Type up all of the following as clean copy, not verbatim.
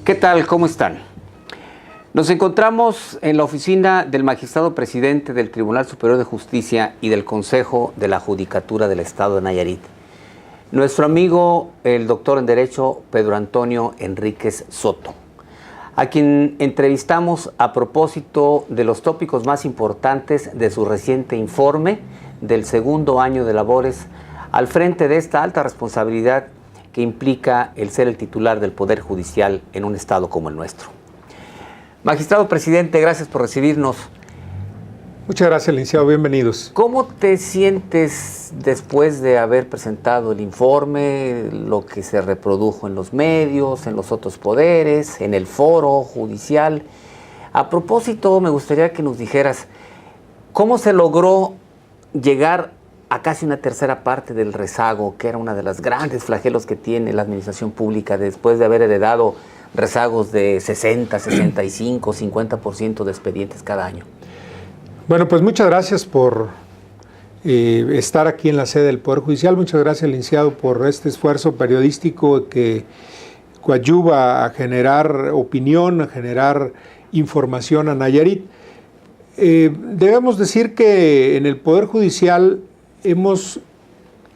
¿Qué tal? ¿Cómo están? Nos encontramos en la oficina del magistrado presidente del Tribunal Superior de Justicia y del Consejo de la Judicatura del Estado de Nayarit, nuestro amigo, el doctor en Derecho Pedro Antonio Enríquez Soto, a quien entrevistamos a propósito de los tópicos más importantes de su reciente informe del segundo año de labores al frente de esta alta responsabilidad que implica el ser el titular del Poder Judicial en un estado como el nuestro. Magistrado presidente, gracias por recibirnos. Muchas gracias, licenciado. Bienvenidos. ¿Cómo te sientes después de haber presentado el informe, lo que se reprodujo en los medios, en los otros poderes, en el foro judicial? A propósito, me gustaría que nos dijeras, ¿cómo se logró llegar a casi una tercera parte del rezago, que era una de las grandes flagelos que tiene la administración pública después de haber heredado rezagos de 60, 65, 50% de expedientes cada año? Bueno, pues muchas gracias por estar aquí en la sede del Poder Judicial. Muchas gracias, licenciado, por este esfuerzo periodístico que coadyuva a generar opinión, a generar información a Nayarit. Debemos decir que en el Poder Judicial hemos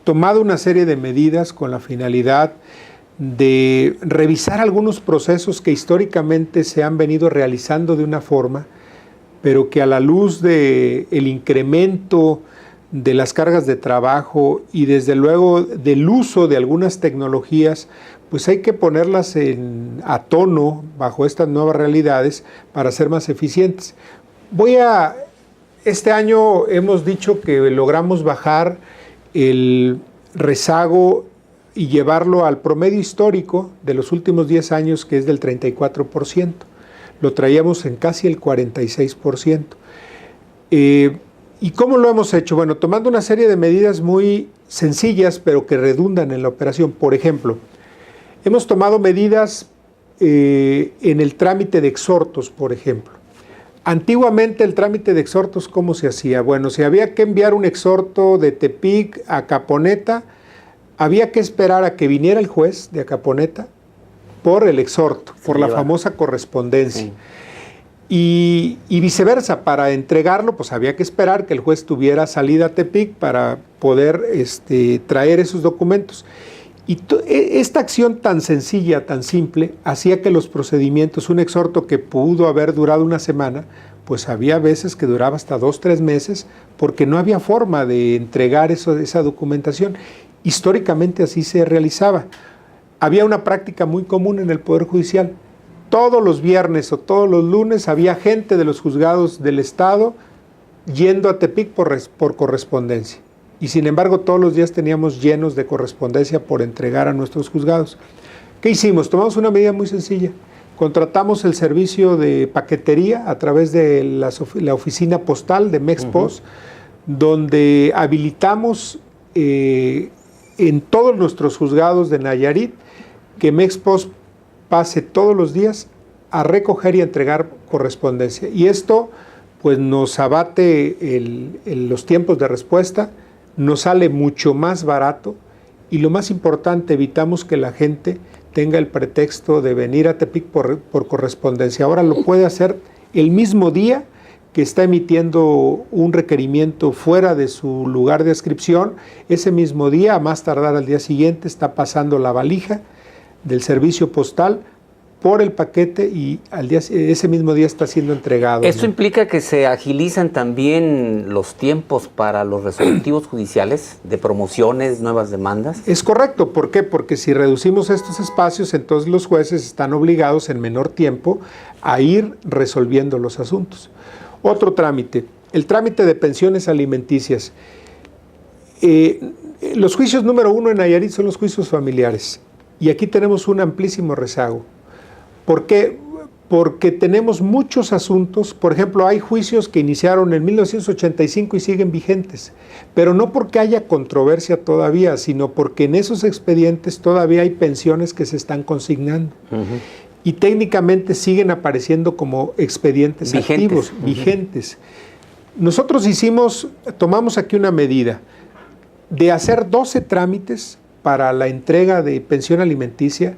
tomado una serie de medidas con la finalidad de revisar algunos procesos que históricamente se han venido realizando de una forma, pero que a la luz del incremento de las cargas de trabajo y desde luego del uso de algunas tecnologías, pues hay que ponerlas a tono bajo estas nuevas realidades para ser más eficientes. Este año hemos dicho que logramos bajar el rezago y llevarlo al promedio histórico de los últimos 10 años, que es del 34%. Lo traíamos en casi el 46%. ¿Y cómo lo hemos hecho? Bueno, tomando una serie de medidas muy sencillas, pero que redundan en la operación. Por ejemplo, hemos tomado medidas en el trámite de exhortos, por ejemplo. Antiguamente el trámite de exhortos, ¿cómo se hacía? Bueno, si había que enviar un exhorto de Tepic a Caponeta, había que esperar a que viniera el juez de Acaponeta por el exhorto, por la famosa correspondencia. Sí. Y viceversa, para entregarlo, pues había que esperar que el juez tuviera salida a Tepic para poder traer esos documentos. Y esta acción tan sencilla, tan simple, hacía que los procedimientos, un exhorto que pudo haber durado una semana, pues había veces que duraba hasta 2 o 3 meses, porque no había forma de entregar esa documentación. Históricamente así se realizaba. Había una práctica muy común en el Poder Judicial. Todos los viernes o todos los lunes había gente de los juzgados del Estado yendo a Tepic por correspondencia. Y sin embargo todos los días teníamos llenos de correspondencia por entregar a nuestros juzgados. ¿Qué hicimos? Tomamos una medida muy sencilla. Contratamos el servicio de paquetería a través de la oficina postal de Mexpost, donde habilitamos en todos nuestros juzgados de Nayarit que Mexpost pase todos los días a recoger y entregar correspondencia. Y esto pues nos abate los tiempos de respuesta, nos sale mucho más barato y lo más importante, evitamos que la gente tenga el pretexto de venir a Tepic por correspondencia. Ahora lo puede hacer el mismo día que está emitiendo un requerimiento fuera de su lugar de adscripción. Ese mismo día, a más tardar al día siguiente, está pasando la valija del servicio postal por el paquete y ese mismo día está siendo entregado. ¿Esto implica que se agilizan también los tiempos para los resolutivos judiciales de promociones, nuevas demandas? Es correcto. ¿Por qué? Porque si reducimos estos espacios, entonces los jueces están obligados en menor tiempo a ir resolviendo los asuntos. Otro trámite, el trámite de pensiones alimenticias. Los juicios número 1 en Nayarit son los juicios familiares y aquí tenemos un amplísimo rezago. ¿Por qué? Porque tenemos muchos asuntos. Por ejemplo, hay juicios que iniciaron en 1985 y siguen vigentes, pero no porque haya controversia todavía, sino porque en esos expedientes todavía hay pensiones que se están consignando. y técnicamente siguen apareciendo como expedientes activos, vigentes. Nosotros tomamos aquí una medida de hacer 12 trámites para la entrega de pensión alimenticia,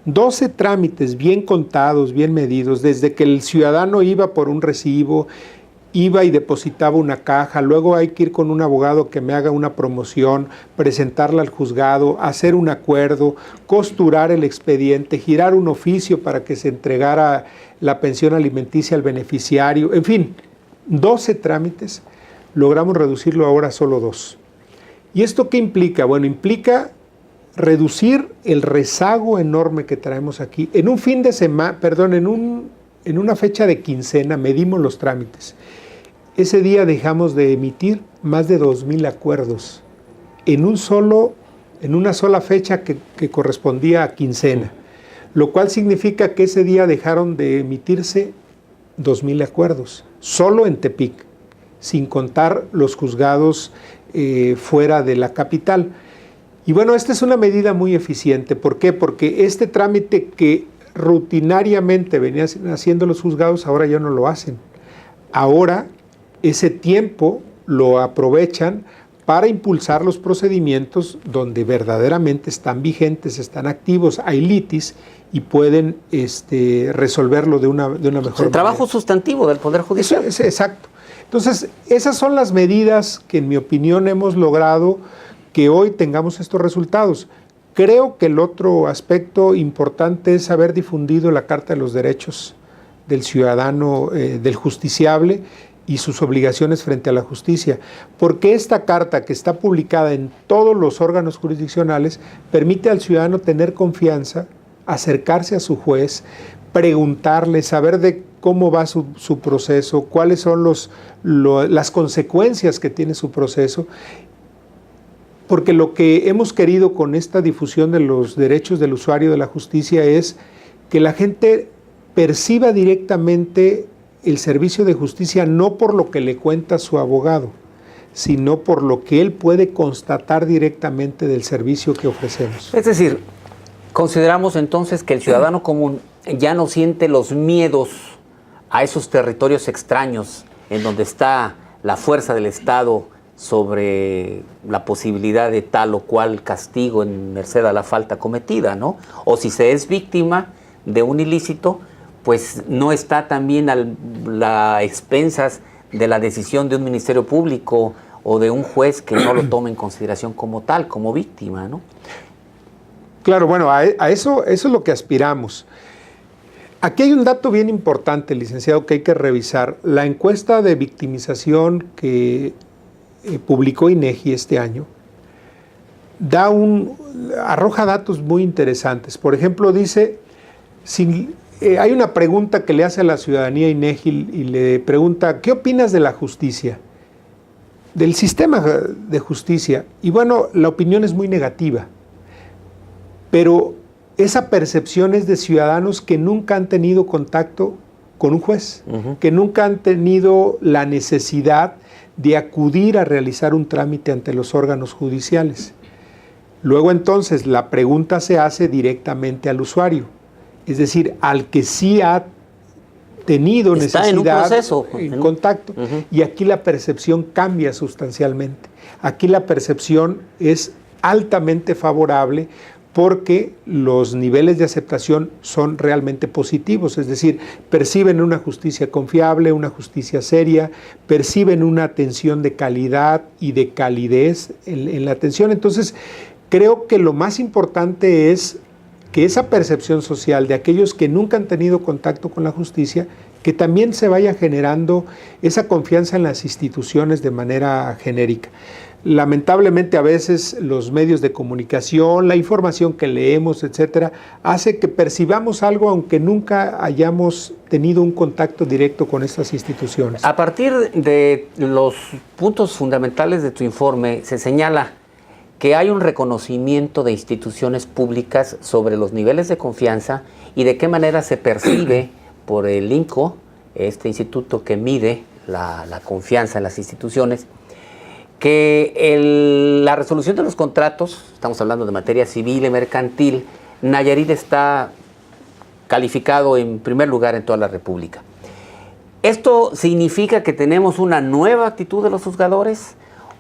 12 trámites bien contados, bien medidos, desde que el ciudadano iba por un recibo, iba y depositaba una caja, luego hay que ir con un abogado que me haga una promoción, presentarla al juzgado, hacer un acuerdo, costurar el expediente, girar un oficio para que se entregara la pensión alimenticia al beneficiario, en fin, 12 trámites, logramos reducirlo ahora a solo 2. ¿Y esto qué implica? Bueno, implica reducir el rezago enorme que traemos aquí. En un fin de semana, en una fecha de quincena medimos los trámites. Ese día dejamos de emitir más de 2,000 acuerdos en una sola fecha que correspondía a quincena, lo cual significa que ese día dejaron de emitirse 2,000 acuerdos, solo en Tepic, sin contar los juzgados fuera de la capital. Y bueno, esta es una medida muy eficiente. ¿Por qué? Porque este trámite que rutinariamente venían haciendo los juzgados, ahora ya no lo hacen. Ahora ese tiempo lo aprovechan para impulsar los procedimientos donde verdaderamente están vigentes, están activos, hay litis y pueden resolverlo de una mejor manera. El trabajo sustantivo del Poder Judicial. Exacto. Entonces, esas son las medidas que en mi opinión hemos logrado que hoy tengamos estos resultados. Creo que el otro aspecto importante es haber difundido la Carta de los Derechos del Ciudadano, del Justiciable y sus obligaciones frente a la justicia, porque esta carta que está publicada en todos los órganos jurisdiccionales permite al ciudadano tener confianza, acercarse a su juez, preguntarle, saber de cómo va su proceso, cuáles son las consecuencias que tiene su proceso, porque lo que hemos querido con esta difusión de los derechos del usuario de la justicia es que la gente perciba directamente el servicio de justicia no por lo que le cuenta su abogado, sino por lo que él puede constatar directamente del servicio que ofrecemos. Es decir, consideramos entonces que el ciudadano común ya no siente los miedos a esos territorios extraños en donde está la fuerza del Estado sobre la posibilidad de tal o cual castigo en merced a la falta cometida, ¿no? O si se es víctima de un ilícito, pues no está también a las expensas de la decisión de un ministerio público o de un juez que no lo tome en consideración como tal, como víctima, ¿no? Claro, bueno, a eso es lo que aspiramos. Aquí hay un dato bien importante, licenciado, que hay que revisar. La encuesta de victimización que publicó INEGI este año arroja datos muy interesantes. Por ejemplo, dice, hay una pregunta que le hace a la ciudadanía INEGI y le pregunta, ¿qué opinas de la justicia? Del sistema de justicia. Y bueno, la opinión es muy negativa, pero esa percepción es de ciudadanos que nunca han tenido contacto con un juez, que nunca han tenido la necesidad de acudir a realizar un trámite ante los órganos judiciales. Luego entonces la pregunta se hace directamente al usuario, es decir, al que sí ha tenido está necesidad en un proceso, en contacto. Y aquí la percepción cambia sustancialmente. Aquí la percepción es altamente favorable porque los niveles de aceptación son realmente positivos, es decir, perciben una justicia confiable, una justicia seria, perciben una atención de calidad y de calidez en la atención. Entonces, creo que lo más importante es que esa percepción social de aquellos que nunca han tenido contacto con la justicia, que también se vaya generando esa confianza en las instituciones de manera genérica. Lamentablemente a veces los medios de comunicación, la información que leemos, etcétera, hace que percibamos algo aunque nunca hayamos tenido un contacto directo con estas instituciones. A partir de los puntos fundamentales de tu informe, se señala que hay un reconocimiento de instituciones públicas sobre los niveles de confianza y de qué manera se percibe por el INCO, este instituto que mide la confianza en las instituciones, que la resolución de los contratos, estamos hablando de materia civil y mercantil, Nayarit está calificado en primer lugar en toda la República. ¿Esto significa que tenemos una nueva actitud de los juzgadores,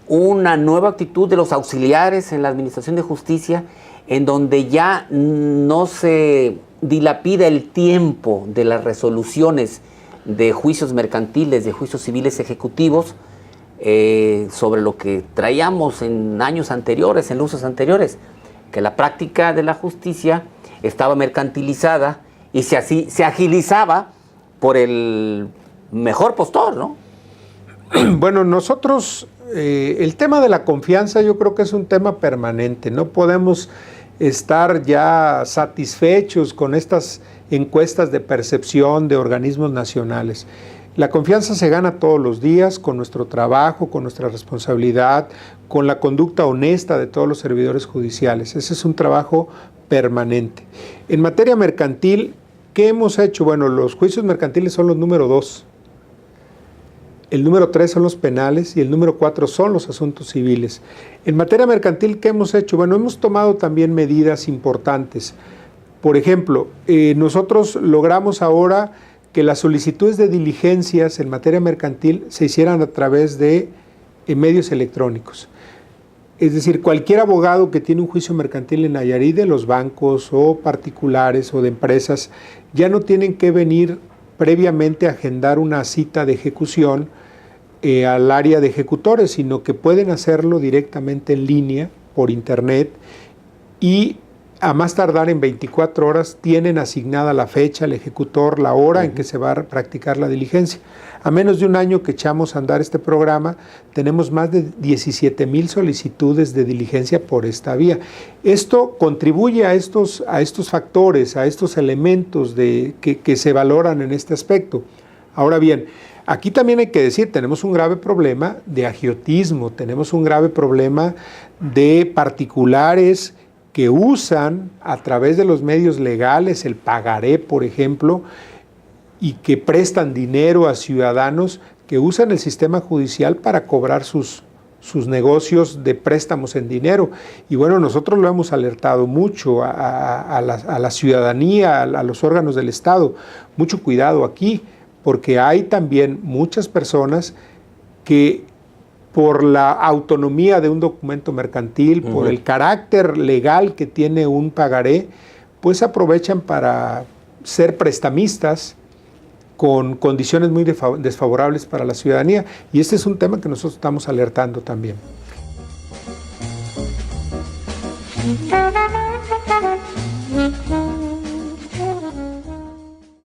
una nueva actitud de los auxiliares en la administración de justicia, en donde ya no se dilapida el tiempo de las resoluciones de juicios mercantiles, de juicios civiles ejecutivos, sobre lo que traíamos en años anteriores, en lustros anteriores, que la práctica de la justicia estaba mercantilizada y se agilizaba por el mejor postor, ¿no? Bueno, nosotros, el tema de la confianza yo creo que es un tema permanente. No podemos estar ya satisfechos con estas encuestas de percepción de organismos nacionales. La confianza se gana todos los días con nuestro trabajo, con nuestra responsabilidad, con la conducta honesta de todos los servidores judiciales. Ese es un trabajo permanente. En materia mercantil, ¿qué hemos hecho? Bueno, los juicios mercantiles son los número 2. El número 3 son los penales y el número 4 son los asuntos civiles. En materia mercantil, ¿qué hemos hecho? Bueno, hemos tomado también medidas importantes. Por ejemplo, nosotros logramos ahora que las solicitudes de diligencias en materia mercantil se hicieran a través de medios electrónicos. Es decir, cualquier abogado que tiene un juicio mercantil en Nayarit, de los bancos o particulares o de empresas, ya no tienen que venir previamente a agendar una cita de ejecución al área de ejecutores, sino que pueden hacerlo directamente en línea, por internet, y a más tardar en 24 horas tienen asignada la fecha, el ejecutor, la hora en que se va a practicar la diligencia. A menos de un año que echamos a andar este programa, tenemos más de 17,000 solicitudes de diligencia por esta vía. Esto contribuye a estos factores, a estos elementos que se valoran en este aspecto. Ahora bien, aquí también hay que decir, tenemos un grave problema de agiotismo, tenemos un grave problema de particulares que usan a través de los medios legales el pagaré, por ejemplo, y que prestan dinero a ciudadanos que usan el sistema judicial para cobrar sus negocios de préstamos en dinero. Y bueno, nosotros lo hemos alertado mucho a la ciudadanía, a los órganos del Estado. Mucho cuidado aquí, porque hay también muchas personas que por la autonomía de un documento mercantil, por el carácter legal que tiene un pagaré, pues aprovechan para ser prestamistas con condiciones muy desfavorables para la ciudadanía. Y este es un tema que nosotros estamos alertando también.